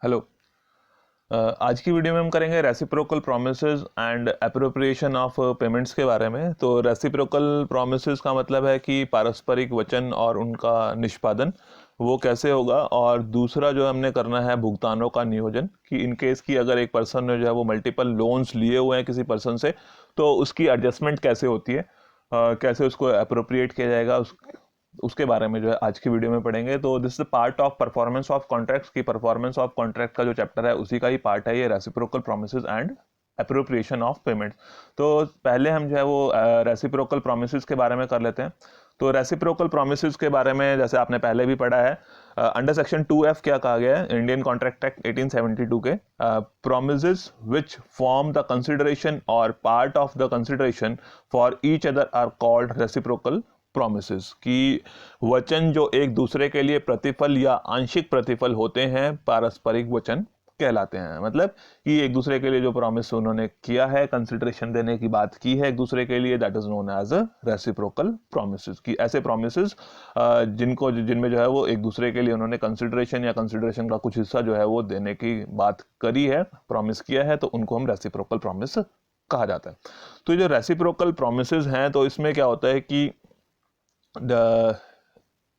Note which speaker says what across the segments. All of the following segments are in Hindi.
Speaker 1: हेलो। आज की वीडियो में हम करेंगे reciprocal promises and appropriation of payments के बारे में। तो रेसिप्रोकल प्रोमिसेस का मतलब है कि पारस्परिक वचन और उनका निष्पादन वो कैसे होगा, और दूसरा जो हमने करना है भुगतानों का नियोजन, कि इन केस की अगर एक पर्सन ने जो है वो मल्टीपल लोन्स लिए हुए हैं किसी पर्सन से, तो उसकी एडजस्टमेंट कैसे होती है, कैसे उसको अप्रोप्रिएट किया जाएगा, उसके बारे में जो है आज की वीडियो में पढ़ेंगे। तो this is part of performance of contracts की परफॉर्मेंस ऑफ कॉन्ट्रैक्ट का जो चैप्टर है उसी का ही पार्ट है ये reciprocal promises and appropriation of payments. तो पहले हम जो है वो रेसिप्रोकल प्रोमिसेस के बारे में कर लेते हैं। तो रेसिप्रोकल प्रोमिसेस के बारे में जैसे आपने पहले भी पढ़ा है, अंडर सेक्शन 2F क्या कहा गया है इंडियन कॉन्ट्रैक्ट एक्ट 1872 के, promises which form the consideration और part of the consideration for each other are called reciprocal promises. की वचन जो एक दूसरे के लिए प्रतिफल या आंशिक प्रतिफल होते हैं पारस्परिक वचन कहलाते हैं। मतलब कि एक दूसरे के लिए जो प्रॉमिस उन्होंने किया है, कंसिडरेशन देने की बात की है एक दूसरे के लिए, that is known as a reciprocal promises. कि ऐसे प्रोमिसेस जिनमें जो है वो एक दूसरे के लिए उन्होंने कंसिडरेशन या कंसिडरेशन का कुछ हिस्सा जो है वो देने की बात करी है, प्रॉमिस किया है, तो उनको हम रेसिप्रोकल प्रोमिस कहा जाता है। तो ये जो रेसिप्रोकल प्रोमिसेस हैं, तो इसमें क्या होता है कि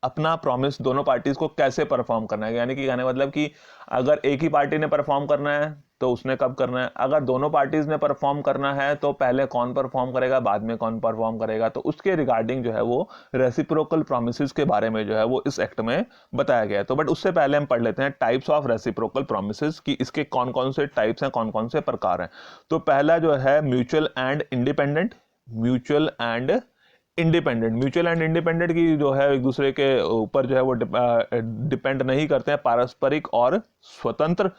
Speaker 1: अपना प्रॉमिस दोनों पार्टीज को कैसे परफॉर्म करना है। यानी कि कहने का मतलब कि अगर एक ही पार्टी ने परफॉर्म करना है तो उसने कब करना है, अगर दोनों पार्टीज ने परफॉर्म करना है तो पहले कौन परफॉर्म करेगा, बाद में कौन परफॉर्म करेगा। तो उसके रिगार्डिंग जो है वो रेसिप्रोकल प्रॉमिसेस के बारे में जो है वो इस एक्ट में बताया गया है। तो बट उससे पहले हम पढ़ लेते हैं टाइप्स ऑफ रेसिप्रोकल प्रॉमिसेस, कि इसके कौन कौन से टाइप्स हैं, कौन कौन से प्रकार हैं। तो पहला जो है mutual and independent. Mutual and independent की जो है एक दूसरे के ऊपर जो है वो डिपेंड नहीं करते हैं, पारस्परिक और स्वतंत्र।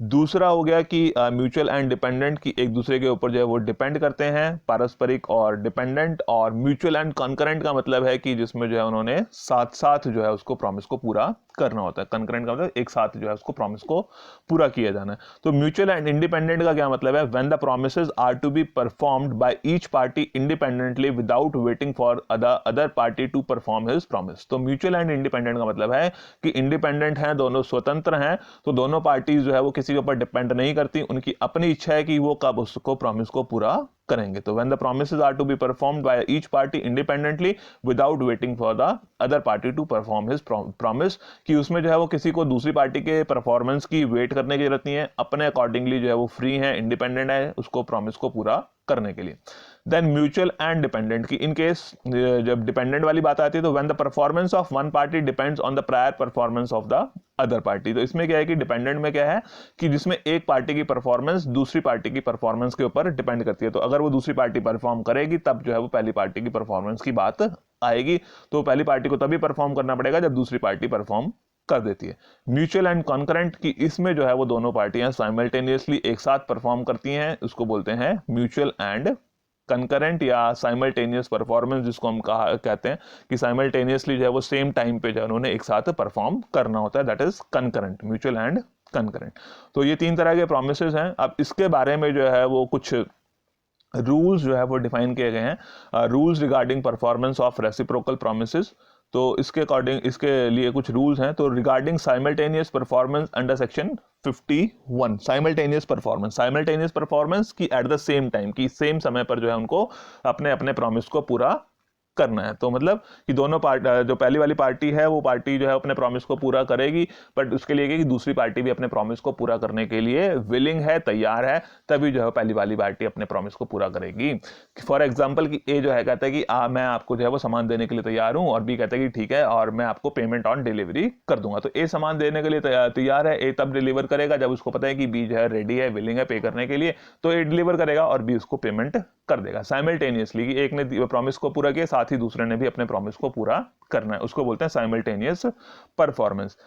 Speaker 1: दूसरा हो गया कि म्यूचुअल एंड डिपेंडेंट की एक दूसरे के ऊपर जो है वो डिपेंड करते हैं, पारस्परिक और डिपेंडेंट। और म्यूचुअल एंड कॉन्करेंट का मतलब है कि जिसमें जो है उन्होंने साथ साथ जो है उसको प्रॉमिस को पूरा करना होता है। कॉन्करेंट का मतलब एक साथ जो है उसको प्रॉमिस को पूरा किया जाना है। तो म्यूचुअल एंड इंडिपेंडेंट का क्या मतलब है, when the promises are to be performed by each party independently without waiting for other party to perform his promise. तो म्यूचुअल एंड इंडिपेंडेंट का मतलब है कि इंडिपेंडेंट है, दोनों स्वतंत्र हैं, तो दोनों पार्टीज जो है वो किसी के ऊपर डिपेंड नहीं करती, उनकी अपनी इच्छा है कि वो कब उसको प्रॉमिस को पूरा करेंगे। तो when the promises are to be performed by each party independently without waiting for the other party to perform his promise, कि उसमें जो है वो किसी को दूसरी पार्टी के परफॉर्मेंस की वेट करने की जरूरत नहीं है, अपने अकॉर्डिंगली जो है वो फ्री है, इंडिपेंडेंट है उसको प्रॉमिस को पूरा करने के लिए। देन म्यूचुअल एंड डिपेंडेंट की इन केस जब डिपेंडेंट वाली बात आती है तो when the performance of one party depends on the prior performance of the other party. तो इसमें क्या है कि डिपेंडेंट में क्या है कि जिसमें एक पार्टी की परफॉर्मेंस दूसरी पार्टी की परफॉर्मेंस के ऊपर डिपेंड करती है। तो अगर वो दूसरी पार्टी परफॉर्म करेगी तब जो है वो पहली पार्टी की परफॉर्मेंस की बात आएगी। तो पहली पार्टी को तभी परफॉर्म करना पड़ेगा जब दूसरी पार्टी परफॉर्म कर देती है। म्यूचुअल एंड कॉन्करेंट की इसमें जो है वो दोनों पार्टियां साइमल्टेनियसली एक साथ परफॉर्म करती हैं, उसको बोलते हैं म्यूचुअल एंड कंकरेंट या साइमल्टेनियस परफॉर्मेंस, जिसको हम कहते हैं कि साइमल्टेनियसली जो है वो सेम टाइम पे जो है उन्होंने एक साथ परफॉर्म करना होता है, that is concurrent, mutual and concurrent. तो ये तीन तरह के प्रोमिसेस हैं। अब इसके बारे में जो है वो कुछ रूल्स जो है वो डिफाइन किए गए हैं, rules regarding performance of reciprocal promises. तो इसके अकॉर्डिंग इसके लिए कुछ रूल्स हैं। तो regarding simultaneous performance under section 51, simultaneous performance की एट द सेम टाइम, की सेम समय पर जो है उनको अपने अपने प्रॉमिस को पूरा करना है। तो मतलब कि दोनों जो पहली वाली पार्टी है वो पार्टी जो है अपने प्रॉमिस को पूरा करेगी, बट उसके लिए कि दूसरी पार्टी भी अपने प्रॉमिस को पूरा करने के लिए विलिंग है, तैयार है, तभी जो है पहली वाली पार्टी अपने प्रॉमिस को पूरा करेगी। फॉर एग्जांपल कि ए जो है कहता है कि मैं आपको जो है वो सामान देने के लिए तैयार हूं, और बी कहता है कि ठीक है और मैं आपको पेमेंट ऑन डिलीवरी कर दूंगा। तो ए सामान देने के लिए तैयार है, ए तब डिलीवर करेगा जब उसको पता है कि बी जो है रेडी है, विलिंग है पे करने के लिए, तो ए डिलीवर करेगा और बी उसको पेमेंट कर देगा साइमल्टेनियसली, कि एक ने प्रॉमिस को पूरा किया साथ ही दूसरे ने भी अपने प्रॉमिस को पूरा करना है, उसको बोलते हैं simultaneous performance.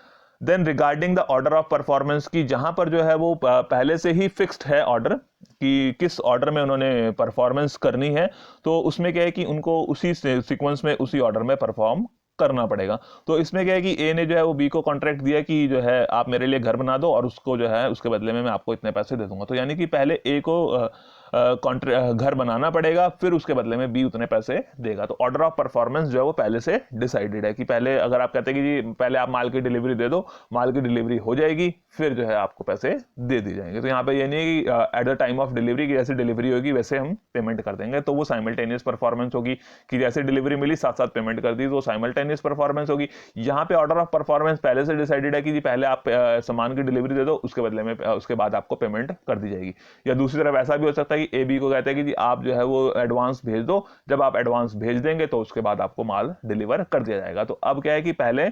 Speaker 1: Then regarding the order of performance की, जहां पर जो है वो पहले से ही फिक्स्ड है ऑर्डर कि किस ऑर्डर में उन्होंने परफॉर्मेंस करनी है, तो उसमें क्या है कि उनको उसी सीक्वेंस में उसी ऑर्डर में परफॉर्म करना पड़ेगा। तो इसमें क्या है कि ए ने जो है वो बी को कॉन्ट्रैक्ट दिया कि जो है आप मेरे लिए घर बना दो और उसको जो है उसके बदले में मैं आपको इतने पैसे दे दूंगा। तो यानी कि पहले ए को घर बनाना पड़ेगा, फिर उसके बदले में बी उतने पैसे देगा। तो ऑर्डर ऑफ परफॉर्मेंस जो है वो पहले से डिसाइडेड है कि पहले अगर आप कहते हैं कि जी पहले आप माल की डिलीवरी दे दो, माल की डिलीवरी हो जाएगी, फिर जो है आपको पैसे दे दिए जाएंगे। तो यहाँ पे ये नहीं है कि at the time of delivery की जैसे डिलीवरी होगी वैसे हम पेमेंट कर देंगे, तो वो साइमल्टेनियस परफॉर्मेंस होगी कि जैसे डिलीवरी मिली साथ साथ पेमेंट कर दी, तो साइमल्टेनियस परफॉर्मेंस होगी। यहाँ पे ऑर्डर ऑफ परफॉर्मेंस पहले से डिसाइडेड है कि जी पहले आप सामान की डिलीवरी दे दो, उसके बदले में उसके बाद आपको पेमेंट कर दी जाएगी। या दूसरी तरफ ऐसा भी हो सकता है कि ए बी को कहते हैं कि जी आप जो है वो एडवांस भेज दो, जब आप एडवांस भेज देंगे तो उसके बाद आपको माल डिलीवर कर दिया जाएगा। तो अब क्या है कि पहले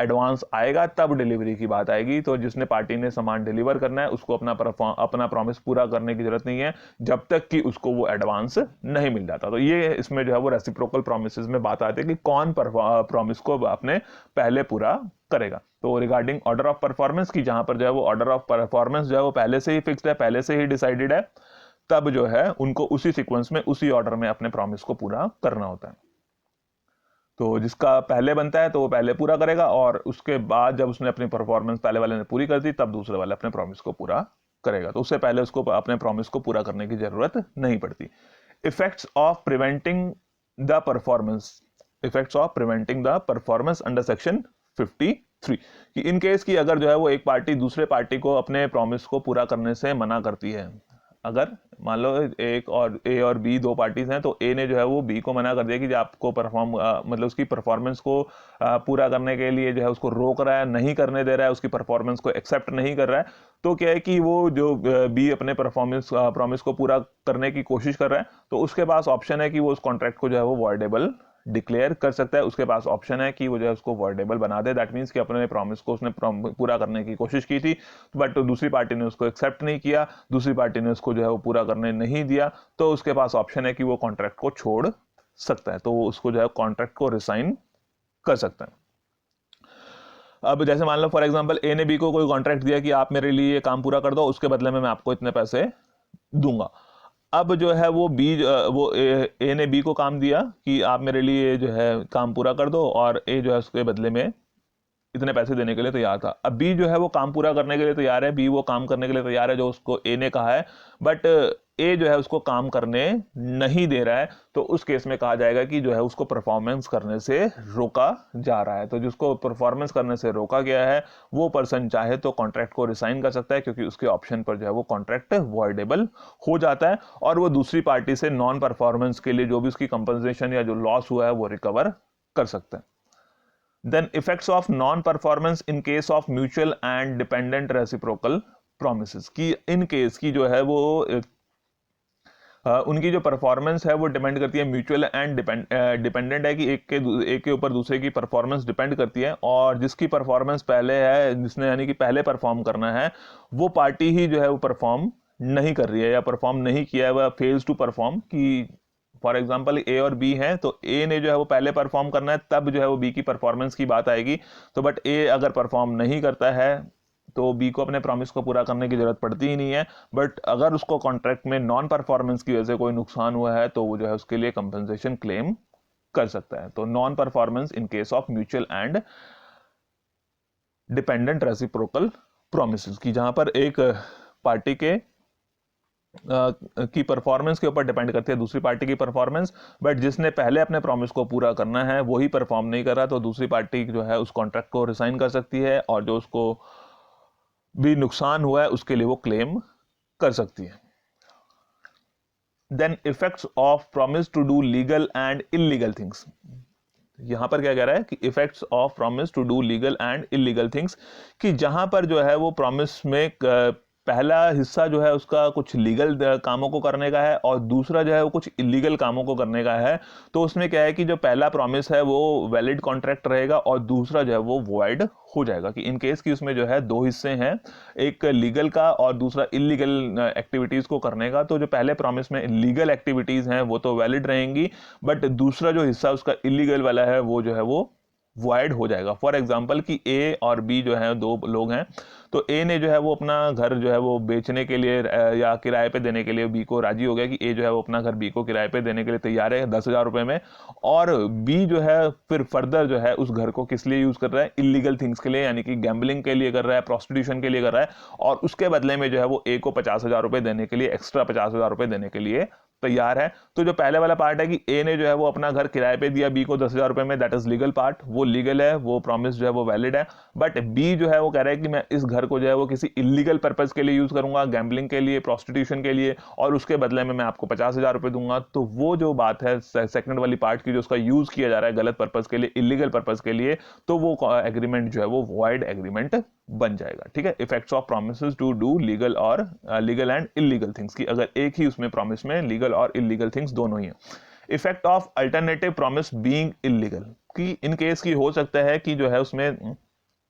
Speaker 1: एडवांस आएगा तब डिलीवरी की बात आएगी। तो जिसने पार्टी ने सामान डिलीवर करना है उसको अपना प्रॉमिस पूरा करने की जरूरत नहीं है जब तक कि उसको वो एडवांस नहीं मिल जाता। तो ये इसमें जो है वो रेसिप्रोकल प्रॉमिसेस में बात आती है कि कौन प्रॉमिस को अपने पहले पूरा करेगा। तो रिगार्डिंग ऑर्डर ऑफ परफॉर्मेंस की, जहां पर जो है वो ऑर्डर ऑफ परफॉर्मेंस जो है वो पहले से ही फिक्स्ड है, पहले से ही डिसाइडेड है, तब जो है उनको उसी सीक्वेंस में उसी ऑर्डर में अपने प्रॉमिस को पूरा करना होता है। तो जिसका पहले बनता है तो वो पहले पूरा करेगा, और उसके बाद जब उसने अपनी परफॉर्मेंस पहले वाले ने पूरी कर दी तब दूसरे वाले अपने प्रॉमिस को पूरा करेगा। तो उससे पहले उसको अपने प्रॉमिस को पूरा करने की जरूरत नहीं पड़ती। Effects of preventing the performance, effects of preventing the performance under section 53 कि इन केस की अगर जो है वो एक पार्टी दूसरे पार्टी को अपने प्रॉमिस को पूरा करने से मना करती है। अगर मान लो एक और ए और बी दो पार्टीज हैं, तो ए ने जो है वो बी को मना कर दिया कि आपको मतलब उसकी परफॉर्मेंस को पूरा करने के लिए जो है उसको रोक रहा है, नहीं करने दे रहा है, उसकी परफॉर्मेंस को एक्सेप्ट नहीं कर रहा है। तो क्या है कि वो जो बी अपने प्रॉमिस को पूरा करने की कोशिश कर रहा है, तो उसके पास ऑप्शन है कि वो उस कॉन्ट्रैक्ट को जो है वो वॉइडेबल डिक्लेयर कर सकता है। उसके पास ऑप्शन है कि वो जो है उसको वॉइडेबल बना दे। दैट मींस कि अपने प्रॉमिस को उसने पूरा करने की कोशिश की थी, बट दूसरी पार्टी ने उसको एक्सेप्ट नहीं किया, दूसरी पार्टी ने उसको जो है वो पूरा करने नहीं दिया, तो उसके पास ऑप्शन है कि वो कॉन्ट्रैक्ट को छोड़ सकता है। तो वो उसको जो है कॉन्ट्रैक्ट को रिसाइन कर सकता है। अब जैसे मान लो फॉर एग्जांपल ए ने बी को कोई कॉन्ट्रैक्ट दिया कि आप मेरे लिए ये काम पूरा कर दो, उसके बदले में मैं आपको इतने पैसे दूंगा। अब जो है वो ए ने बी को काम दिया कि आप मेरे लिए जो है काम पूरा कर दो, और ए जो है उसके बदले में इतने पैसे देने के लिए तैयार था। अब बी जो है वो काम पूरा करने के लिए तैयार है, बी वो काम करने के लिए तैयार है जो उसको ए ने कहा है, बट ए जो है उसको काम करने नहीं दे रहा है। तो उस केस में कहा जाएगा कि जो है उसको परफॉर्मेंस करने से रोका जा रहा है। तो जिसको परफॉर्मेंस करने से रोका गया है वो पर्सन चाहे तो कॉन्ट्रैक्ट को रिसाइन कर सकता है, क्योंकि उसके ऑप्शन पर जो है वो कॉन्ट्रैक्ट वॉइडेबल हो जाता है, और वो दूसरी पार्टी से नॉन परफॉर्मेंस के लिए जो भी उसकी कंपनसेशन या जो लॉस हुआ है वो रिकवर कर सकता है। Then effects of non-performance in case of mutual and dependent reciprocal promises की इन केस की जो है वो उनकी जो परफॉर्मेंस है वो डिपेंड करती है, म्यूचुअल एंड डिपेंडेंट है कि एक के ऊपर दूसरे की परफॉर्मेंस डिपेंड करती है, और जिसकी परफॉर्मेंस पहले है, जिसने यानी कि पहले परफॉर्म करना है, वो पार्टी ही जो है वो परफॉर्म नहीं कर रही है या परफॉर्म नहीं किया है, वह फेल्स टू परफॉर्म। कि फॉर एग्जाम्पल ए और बी है, तो ए ने जो है वो पहले परफॉर्म करना है, तब जो है वो बी की परफॉर्मेंस की बात आएगी। तो बट ए अगर परफॉर्म नहीं करता है तो बी को अपने प्रॉमिस को पूरा करने की जरूरत पड़ती ही नहीं है। बट अगर उसको कॉन्ट्रैक्ट में नॉन परफॉर्मेंस की वजह से कोई नुकसान हुआ है तो वो जो है उसके लिए कंपनसेशन क्लेम कर सकता है। तो non performance in case of mutual and dependent reciprocal promises की, जहां पर एक पार्टी की परफॉर्मेंस के ऊपर डिपेंड करती है दूसरी पार्टी की परफॉर्मेंस, बट जिसने पहले अपने प्रॉमिस को पूरा करना है वही परफॉर्म नहीं कर रहा, तो दूसरी पार्टी जो है उस कॉन्ट्रैक्ट को रिसाइन कर सकती है, और जो उसको भी नुकसान हुआ है उसके लिए वो क्लेम कर सकती है। Then effects of promise to do legal and illegal things, यहां पर क्या कह रहा है कि effects of promise to do legal and illegal things, कि जहां पर जो है वो प्रॉमिस में पहला हिस्सा जो है उसका कुछ लीगल कामों को करने का है और दूसरा जो है वो कुछ इलीगल कामों को करने का है, तो उसमें क्या है कि जो पहला प्रॉमिस है वो वैलिड कॉन्ट्रैक्ट रहेगा और दूसरा जो है वो वॉइड हो जाएगा। कि इन केस की उसमें जो है दो हिस्से हैं, एक लीगल का और दूसरा इलीगल एक्टिविटीज को करने का। तो जो पहले प्रॉमिस में लीगल एक्टिविटीज हैं वो तो वैलिड रहेंगी, बट दूसरा जो हिस्सा उसका इलीगल वाला है वो जो है वो वॉइड हो जाएगा। फॉर एग्जांपल कि ए और बी जो है दो लोग हैं, तो ए ने जो है वो अपना घर जो है वो बेचने के लिए या किराए पे देने के लिए बी को राजी हो गया कि ए जो है वो अपना घर बी को किराए पे देने के लिए तैयार है 10,000 रुपये में, और बी जो है फिर फर्दर जो है उस घर को किस लिए यूज़ कर रहा है, इलीगल थिंग्स के लिए, यानी कि गैम्बलिंग के लिए कर रहा है, प्रोस्टिट्यूशन के लिए कर रहा है, और उसके बदले में जो है वो ए को 50,000 रुपये देने के लिए, एक्स्ट्रा 50,000 रुपये देने के लिए तैयार है। तो जो पहले वाला पार्ट है कि ए ने जो है वो अपना घर किराए पे दिया बी को 10,000 रुपये में, दैट इज लीगल पार्ट, वो लीगल है, वो प्रॉमिस जो है वो वैलिड है। बट बी जो है वो कह रहा है कि मैं इस घर को जो है वो किसी इलीगल पर्पज के लिए यूज करूंगा, गैम्बलिंग के लिए, प्रोस्टिट्यूशन के लिए, और उसके बदले में मैं आपको 50,000 रुपये दूंगा। तो वो जो बात है सेकंड वाली पार्ट की, जो उसका यूज किया जा रहा है गलत पर्पज के लिए, इलीगल पर्पज के लिए, तो वो एग्रीमेंट जो है वो वॉइड एग्रीमेंट बन जाएगा। ठीक है, effects of promises to do legal और लीगल एंड इलीगल थिंग्स की, अगर एक ही उसमें प्रॉमिस में लीगल और इलीगल थिंग्स दोनों ही है। Effect of alternative promise being illegal, कि इन केस की हो सकता है कि जो है उसमें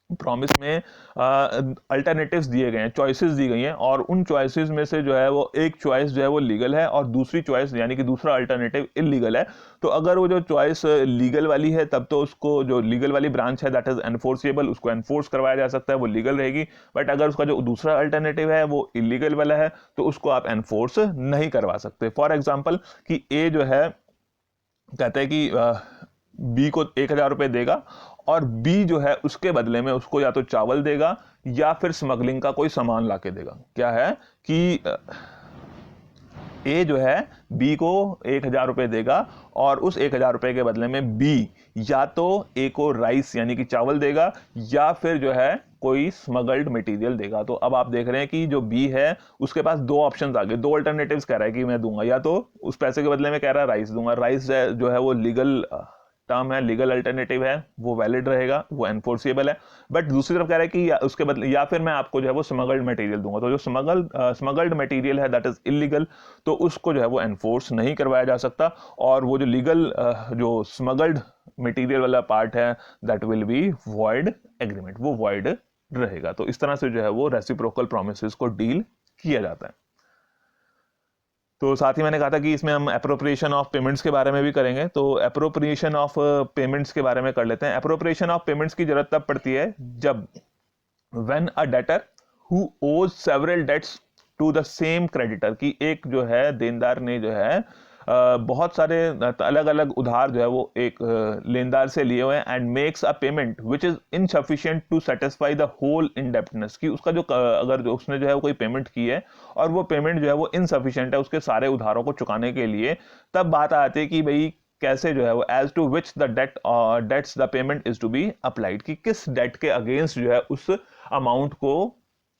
Speaker 1: प्रॉमिस में अल्टरनेटिव्स दिए गए हैं, चॉइसेस दी गई हैं, और उन चॉइसेस में से जो है वो एक चॉइस जो है वो लीगल है और दूसरी चॉइस यानी कि दूसरा अल्टरनेटिव इलीगल है। तो अगर वो जो चॉइस लीगल वाली है तब तो उसको, जो लीगल वाली ब्रांच है दैट इज एनफोर्सेबल, उसको एनफोर्स करवाया जा सकता है, वो लीगल रहेगी। बट अगर उसका जो दूसरा अल्टरनेटिव है वो इलीगल वाला है तो उसको आप एनफोर्स नहीं करवा सकते। फॉर एग्जाम्पल कि ए जो है कहते हैं कि बी को 1,000 रुपये देगा, और बी जो है उसके बदले में उसको या तो चावल देगा या फिर स्मगलिंग का कोई सामान लाके देगा। क्या है कि ए जो है बी को 1,000 रुपये देगा, और उस 1,000 रुपये के बदले में बी या तो ए को राइस यानी कि चावल देगा, या फिर जो है कोई स्मगल्ड मटेरियल देगा। तो अब आप देख रहे हैं कि जो बी है उसके पास दो ऑप्शंस आ गए, दो अल्टरनेटिव्स कह रहा है कि मैं दूंगा, या तो उस पैसे के बदले में कह रहा है राइस दूंगा, राइस जो है वो लीगल टर्म है, लीगल अल्टरनेटिव है, वो वैलिड रहेगा, वो एनफोर्सेबल है। बट दूसरी तरफ कह रहा है कि उसके बदले या फिर मैं आपको जो है वो स्मगल्ड मटेरियल दूंगा, तो जो स्मगल्ड मटेरियल है दैट इज इलीगल, तो उसको जो है वो एनफोर्स नहीं करवाया जा सकता, और वो जो लीगल जो स्मगल्ड मटेरियल वाला पार्ट है that will be void agreement, वो वॉइड रहेगा। तो इस तरह से जो है वो रेसिप्रोकल प्रोमिसेस को डील किया जाता है। तो साथ ही मैंने कहा था कि इसमें हम एप्रोप्रिएशन ऑफ पेमेंट्स के बारे में भी करेंगे, तो एप्रोप्रिएशन ऑफ पेमेंट्स के बारे में कर लेते हैं। एप्रोप्रिएशन ऑफ पेमेंट्स की जरूरत तब पड़ती है जब when a debtor who owes several debts to the same creditor, की एक जो है देनदार ने जो है बहुत सारे अलग अलग उधार जो है वो एक लेनदार से लिए हुए हैं, and makes a payment which is insufficient to satisfy the whole indebtedness, की उसका जो अगर जो उसने जो है कोई पेमेंट की है और वो पेमेंट जो है वो इनसफिशिएंट है उसके सारे उधारों को चुकाने के लिए, तब बात आती है कि भाई कैसे जो है वो as to which the debts the payment is to be applied, कि किस डेट के अगेंस्ट जो है उस अमाउंट को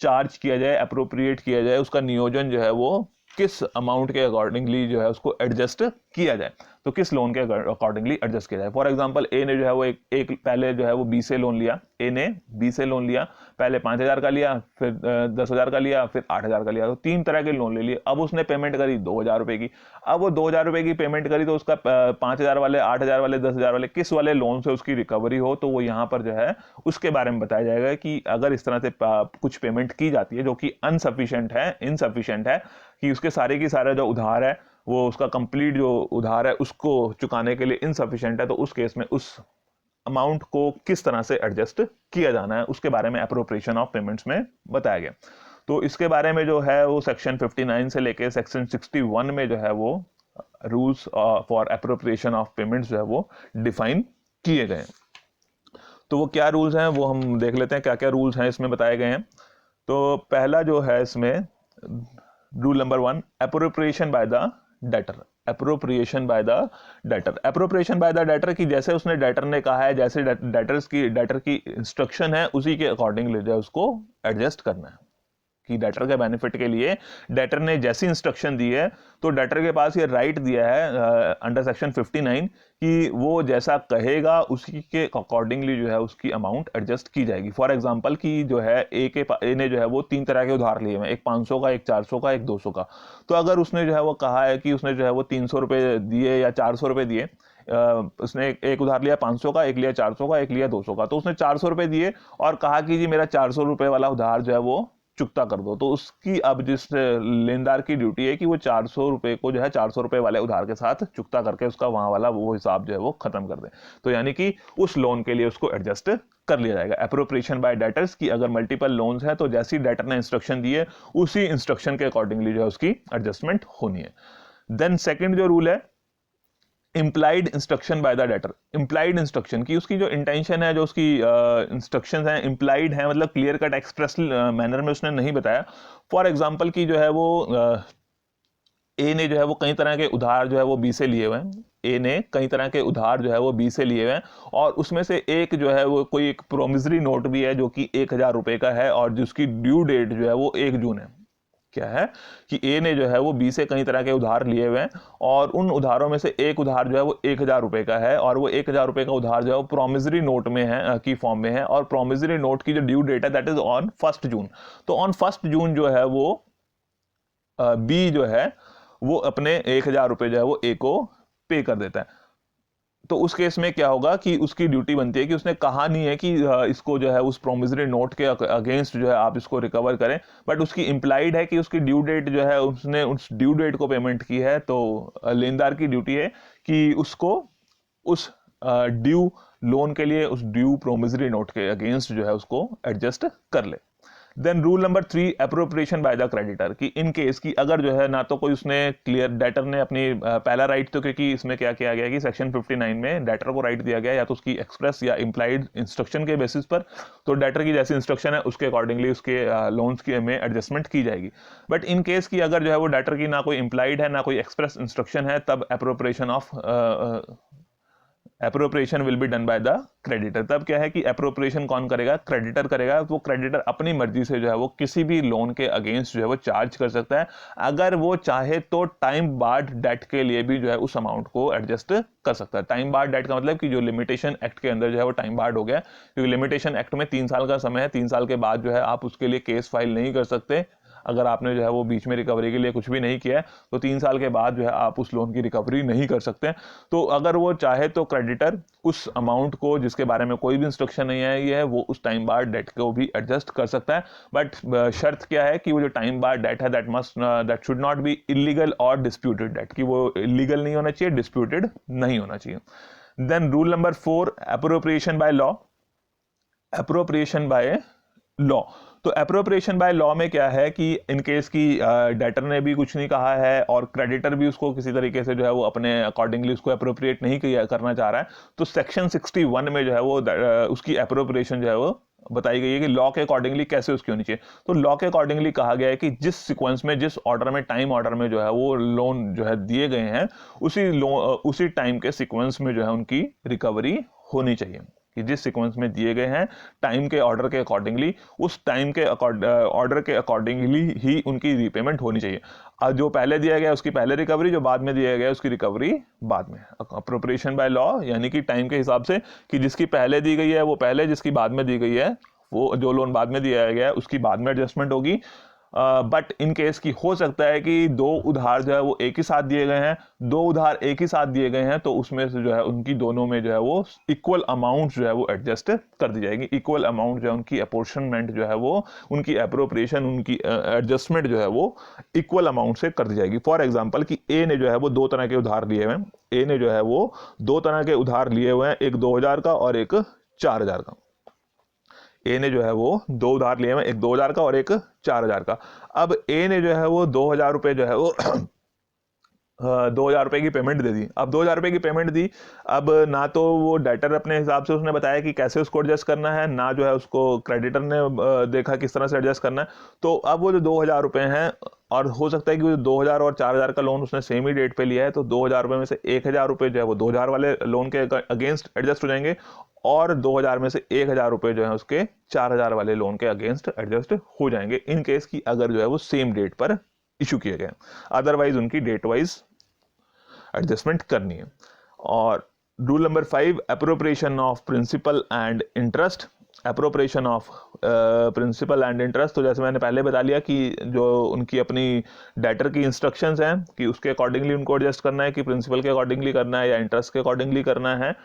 Speaker 1: चार्ज किया जाए, अप्रोप्रिएट किया जाए, उसका नियोजन जो है वो किस अमाउंट के अकॉर्डिंगली जो है उसको एडजस्ट किया जाए, तो किस लोन के अकॉर्डिंगली एडजस्ट किया जाए। फॉर एग्जांपल ए ने जो है वो एक पहले जो है वो बी से लोन लिया, ए ने बी से लोन लिया, पहले 5,000 का लिया, फिर 10,000 का लिया, फिर 8,000 का लिया, तो 3 तरह के लोन ले लिए। अब उसने पेमेंट करी 2,000 रुपए की। अब वो 2,000 रुपए की पेमेंट करी तो उसका 5,000 वाले, 8,000 वाले, 10,000 वाले किस वाले लोन से उसकी रिकवरी हो, तो वो यहाँ पर जो है उसके बारे में बताया जाएगा कि अगर इस तरह से कुछ पेमेंट की जाती है जो कि अनसफिशिएंट है, इनसफिशिएंट है, कि उसके सारे की सारा जो उधार है वो उसका कंप्लीट जो उधार है उसको चुकाने के लिए इनसफिशिएंट है, तो उस केस में उस अमाउंट को किस तरह से एडजस्ट किया जाना है उसके बारे में एप्रोप्रिएशन ऑफ पेमेंट्स में बताया गया। तो इसके बारे में जो है वो सेक्शन 59 से लेके सेक्शन 61 में जो है वो rules for appropriation of payments जो है वो डिफाइन किए गए। तो वो क्या रूल्स हैं वो हम देख लेते हैं, क्या क्या रूल्स हैं इसमें बताए गए हैं। तो पहला जो है इसमें rule number 1, appropriation by the debtor. Appropriation by the debtor, appropriation by the debtor की जैसे उसने डेटर ने कहा है, जैसे डेटर की इंस्ट्रक्शन है उसी के अकॉर्डिंग ले जाए उसको एडजस्ट करना है, कि डेटर के बेनिफिट के लिए डेटर ने जैसी इंस्ट्रक्शन दी है तो डेटर के पास ये राइट दिया है अंडर सेक्शन 59 कि वो जैसा कहेगा उसी के अकॉर्डिंगली जो है उसकी अमाउंट एडजस्ट की जाएगी। फॉर एग्जांपल कि जो है ए ने जो है वो 3 तरह के उधार लिए हैं, एक 500 का, एक 400 का, एक 200 का। तो अगर उसने जो है वो कहा है कि उसने जो है वो 300 रुपये दिए या 400 रुपये दिए, उसने एक उधार लिया 500 का, एक लिया 400 का, एक लिया 200 का, तो उसने 400 रुपये दिए और कहा कि जी मेरा 400 रुपये वाला उधार जो है वो चुकता कर दो। तो उसकी अब जिस लेनदार की ड्यूटी है कि वो 400 रुपये को जो है 400 रुपये वाले उधार के साथ चुकता करके उसका वहाँ वाला वो हिसाब जो है वो खत्म कर दे। तो यानी कि उस लोन के लिए उसको एडजस्ट कर लिया जाएगा। एप्रोप्रिएशन बाय डेटर्स की अगर मल्टीपल लोन्स हैं तो जैसी डेटर ने इंस्ट्रक्शन दी है उसी इंस्ट्रक्शन के अकॉर्डिंगली जो है उसकी एडजस्टमेंट होनी है। देन सेकेंड जो रूल है implied instruction by the debtor. Implied instruction की उसकी जो इंटेंशन है, जो उसकी इंस्ट्रक्शंस हैं इम्प्लाइड है, मतलब क्लियर कट एक्सप्रेस मैनर में उसने नहीं बताया। फॉर एग्जांपल की जो है वो ए ने जो है वो कई तरह के उधार जो है वो बी से लिए हुए हैं। ए ने कई तरह के उधार जो है वो बी से लिए हुए हैं और उसमें से एक जो है वो कोई एक प्रोमिसरी नोट भी है जो कि 1000 रुपये का है और जिसकी ड्यू डेट जो है वो 1 जून है। क्या है कि ए ने जो है वो बी से कई तरह के उधार लिए हुए हैं और उन उधारों में से एक उधार जो है वो 1000 रुपये का है और वो 1000 रुपये का उधार जो है वो प्रोमिसरी नोट में है की फॉर्म में है और प्रोमिसरी नोट की जो ड्यू डेट है दैट इज ऑन 1 जून। तो ऑन 1 जून जो है वो बी जो है वो अपने 1000 रुपये जो है वो ए को पे कर देता है। तो उस केस में क्या होगा कि उसकी ड्यूटी बनती है कि उसने कहा नहीं है कि इसको जो है उस प्रोमिसरी नोट के अगेंस्ट जो है आप इसको रिकवर करें, बट उसकी इंप्लाइड है कि उसकी ड्यू डेट जो है उसने उस ड्यू डेट को पेमेंट की है। तो लेनदार की ड्यूटी है कि उसको उस ड्यू लोन के लिए उस ड्यू प्रोमिसरी नोट के अगेंस्ट जो है उसको एडजस्ट कर ले। Then rule number 3 appropriation by the creditor की इन केस की अगर जो है ना तो कोई उसने क्लियर डेटर ने अपनी पहला राइट, तो क्योंकि इसमें क्या किया गया कि सेक्शन 59 में डेटर को राइट दिया गया या तो उसकी एक्सप्रेस या इंप्लाइड इंस्ट्रक्शन के बेसिस पर, तो डेटर की जैसी इंस्ट्रक्शन है उसके अकॉर्डिंगली उसके लोन्स की में एडजस्टमेंट की जाएगी। बट इन केस की अगर जो है वो डेटर की ना कोई इंप्लाइड है ना कोई एक्सप्रेस इंस्ट्रक्शन है तब appropriation will be done by the creditor. तब क्या है कि एप्रोप्रिएशन कौन करेगा? क्रेडिटर करेगा। वो क्रेडिटर अपनी मर्जी से जो है वो किसी भी लोन के अगेंस्ट जो है वो चार्ज कर सकता है। अगर वो चाहे तो टाइम बार्ड डेट के लिए भी जो है उस अमाउंट को एडजस्ट कर सकता है। टाइम बार्ड डेट का मतलब कि जो लिमिटेशन एक्ट के अंदर जो है वो टाइम बार्ड हो गया, क्योंकि लिमिटेशन एक्ट में 3 साल का समय है। 3 साल के बाद जो है आप उसके लिए केस फाइल नहीं कर सकते। अगर आपने जो है वो बीच में रिकवरी के लिए कुछ भी नहीं किया है तो 3 साल के बाद जो है आप उस लोन की रिकवरी नहीं कर सकते। तो अगर वो चाहे तो क्रेडिटर उस अमाउंट को जिसके बारे में कोई भी इंस्ट्रक्शन नहीं आई है वो उस टाइम बार डेट को भी एडजस्ट कर सकता है। बट शर्त क्या है कि वो जो टाइम बार डेट है that should not be illegal और डिस्प्यूटेड डेट, कि वो इलीगल नहीं होना चाहिए, डिस्प्यूटेड नहीं होना चाहिए। Then rule number 4 appropriation by law. Appropriation by law, तो एप्रोप्रिएशन बाय लॉ में क्या है कि इन केस की डेटर ने भी कुछ नहीं कहा है और क्रेडिटर भी उसको किसी तरीके से जो है वो अपने अकॉर्डिंगली उसको एप्रोप्रिएट नहीं करना चाह रहा है, तो सेक्शन 61 में जो है वो उसकी एप्रोप्रिएशन जो है वो बताई गई है कि लॉ के अकॉर्डिंगली कैसे उसकी होनी चाहिए। तो लॉ के अकॉर्डिंगली कहा गया है कि जिस सीक्वेंस में, जिस ऑर्डर में, टाइम ऑर्डर में जो है वो लोन जो है दिए गए हैं उसी टाइम के सीक्वेंस में जो है उनकी रिकवरी होनी चाहिए। कि जिस सीक्वेंस में दिए गए हैं टाइम के ऑर्डर के अकॉर्डिंगली, उस टाइम के ऑर्डर के अकॉर्डिंगली ही उनकी रीपेमेंट होनी चाहिए। जो पहले दिया गया उसकी पहले रिकवरी, जो बाद में दिया गया उसकी रिकवरी बाद में। अप्रोप्रिएशन बाय लॉ यानी कि टाइम के हिसाब से कि जिसकी पहले दी गई है वो पहले, जिसकी बाद में दी गई है वो, जो लोन बाद में दिया गया है उसकी बाद में एडजस्टमेंट होगी। बट इन केस की हो सकता है कि 2 उधार जो है वो एक ही साथ दिए गए हैं, 2 उधार एक ही साथ दिए गए हैं, तो उसमें से जो है उनकी दोनों में जो है वो इक्वल अमाउंट जो है वो एडजस्ट कर दी जाएगी। इक्वल अमाउंट जो है उनकी अपोर्शनमेंट जो है वो, उनकी एप्रोप्रिएशन, उनकी एडजस्टमेंट जो है वो इक्वल अमाउंट से कर दी जाएगी। फॉर एग्जाम्पल कि ए ने जो है वो 2 तरह के उधार लिए हुए हैं। ए ने जो है वो 2 तरह के उधार लिए हुए हैं, एक 2000 का और एक 4000 का। ए ने जो है वो 2 उधार लिए हैं, एक 2000 का और एक 4000 का। अब ए ने जो है वो 2000 रुपये जो है वो 2000 रुपये की पेमेंट दे दी। अब 2000 रुपये की पेमेंट दी, अब ना तो वो डेटर अपने हिसाब से उसने बताया कि कैसे उसको एडजस्ट करना है, ना जो है उसको क्रेडिटर ने देखा किस तरह से एडजस्ट करना है। तो अब वो जो 2000 रुपये हैं, और हो सकता है कि वो 2000 और 4000 का लोन उसने सेम ही डेट पे लिया है, तो 2000 रुपये में से 1000 रुपये जो है वो 2000 वाले लोन के अगेंस्ट एडजस्ट हो जाएंगे और 2000 में से 1000 रुपये जो है उसके 4000 वाले लोन के अगेंस्ट एडजस्ट हो जाएंगे, इन केस की अगर जो है वो सेम डेट पर इशू किए गए। अदरवाइज उनकी डेट वाइज एडजस्टमेंट करनी है। और rule number 5 appropriation of principal and interest. Appropriation of principal and interest, तो जैसे मैंने पहले बता लिया कि जो उनकी अपनी डेटर की इंस्ट्रक्शंस हैं कि उसके अकॉर्डिंगली उनको एडजस्ट करना है, कि प्रिंसिपल के अकॉर्डिंगली करना है या इंटरेस्ट के अकॉर्डिंगली करना है।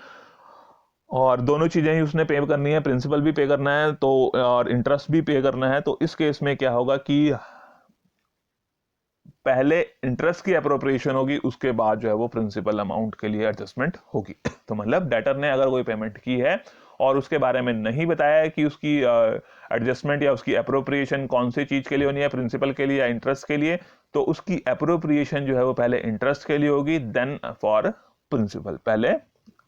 Speaker 1: और दोनों चीज़ें ही उसने पे करनी है, प्रिंसिपल भी पे करना है तो और इंटरेस्ट भी पे करना है। तो इस केस में क्या होगा कि पहले इंटरेस्ट की अप्रोप्रिएशन होगी, उसके बाद जो है वो प्रिंसिपल अमाउंट के लिए एडजस्टमेंट होगी। तो मतलब डेटर ने अगर कोई पेमेंट की है और उसके बारे में नहीं बताया है कि उसकी एडजस्टमेंट या उसकी अप्रोप्रिएशन कौन सी चीज के लिए होनी है, प्रिंसिपल के लिए या इंटरेस्ट के लिए, तो उसकी अप्रोप्रिएशन जो है वो पहले इंटरेस्ट के लिए होगी, देन फॉर प्रिंसिपल। पहले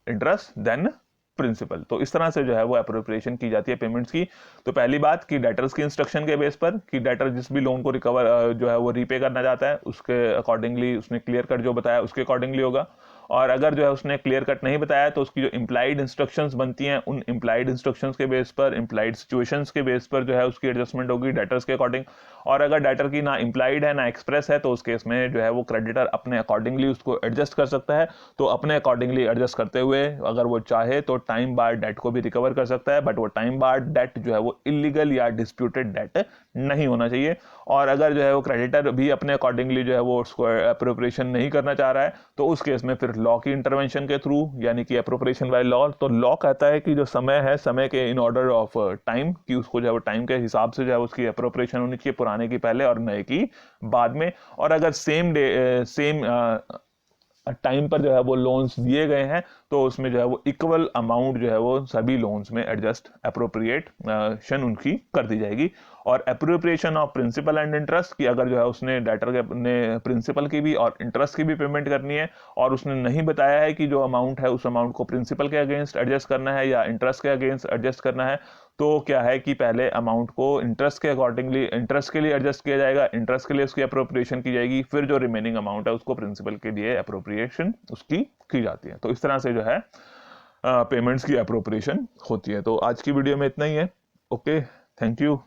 Speaker 1: इंटरेस्ट देन प्रिंसिपल। तो इस तरह से जो है वो अप्रोप्रिएशन की जाती है पेमेंट्स की। तो पहली बात कि डेटर्स की इंस्ट्रक्शन के बेस पर कि डेटर जिस भी लोन को रिकवर जो है वो रीपे करना चाहता है, उसके अकॉर्डिंगली उसने क्लियर कट जो बताया उसके अकॉर्डिंगली होगा। और अगर जो है उसने क्लियर कट नहीं बताया तो उसकी जो इम्प्लाइड इंस्ट्रक्शंस बनती हैं, उन इम्प्लाइड इंस्ट्रक्शंस के बेस पर, इम्प्लाइड सिचुएशंस के बेस पर जो है उसकी एडजस्टमेंट होगी डेटर्स के अकॉर्डिंग। और अगर डेटर की ना इम्प्लाइड है ना एक्सप्रेस है तो उस केस में जो है वो क्रेडिटर अपने अकॉर्डिंगली उसको एडजस्ट कर सकता है। तो अपने अकॉर्डिंगली एडजस्ट करते हुए अगर वो चाहे तो टाइम बार डेट को भी रिकवर कर सकता है, बट वो टाइम बार डेट जो है वो इलीगल या डिस्प्यूटेड डेट नहीं होना चाहिए। और अगर जो है वो क्रेडिटर भी अपने अकॉर्डिंगली जो है वो उसको अप्रोप्रिएशन नहीं करना चाह रहा है तो उस केस में फिर लॉ की इंटरवेंशन के थ्रू, यानी कि अप्रोप्रिएशन बाय लॉ। तो लॉ कहता है कि जो समय है, समय के इन ऑर्डर ऑफ टाइम, कि उसको जो है वो टाइम के हिसाब से जो है उसकी अप्रोप्रिएशन होनी चाहिए, पुराने की पहले और नए की बाद में। और अगर सेम टाइम पर जो है वो लोन्स दिए गए हैं तो उसमें जो है वो इक्वल अमाउंट जो है वो सभी लोन्स में एडजस्ट अप्रोप्रिएशन उनकी कर दी जाएगी। और appropriation of principal and interest की अगर जो है उसने डेटर के अपने प्रिंसिपल की भी और इंटरेस्ट की भी पेमेंट करनी है और उसने नहीं बताया है कि जो अमाउंट है उस अमाउंट को प्रिंसिपल के अगेंस्ट एडजस्ट करना है या इंटरेस्ट के अगेंस्ट एडजस्ट करना है, तो क्या है कि पहले अमाउंट को इंटरेस्ट के अकॉर्डिंगली इंटरेस्ट के लिए एडजस्ट किया जाएगा, इंटरेस्ट के लिए उसकी अप्रोप्रिएशन की जाएगी, फिर जो रिमेनिंग अमाउंट है उसको प्रिंसिपल के लिए अप्रोप्रिएशन उसकी की जाती है। तो इस तरह से जो है पेमेंट्स की अप्रोप्रिएशन होती है। तो आज की वीडियो में इतना ही है। Okay, thank you.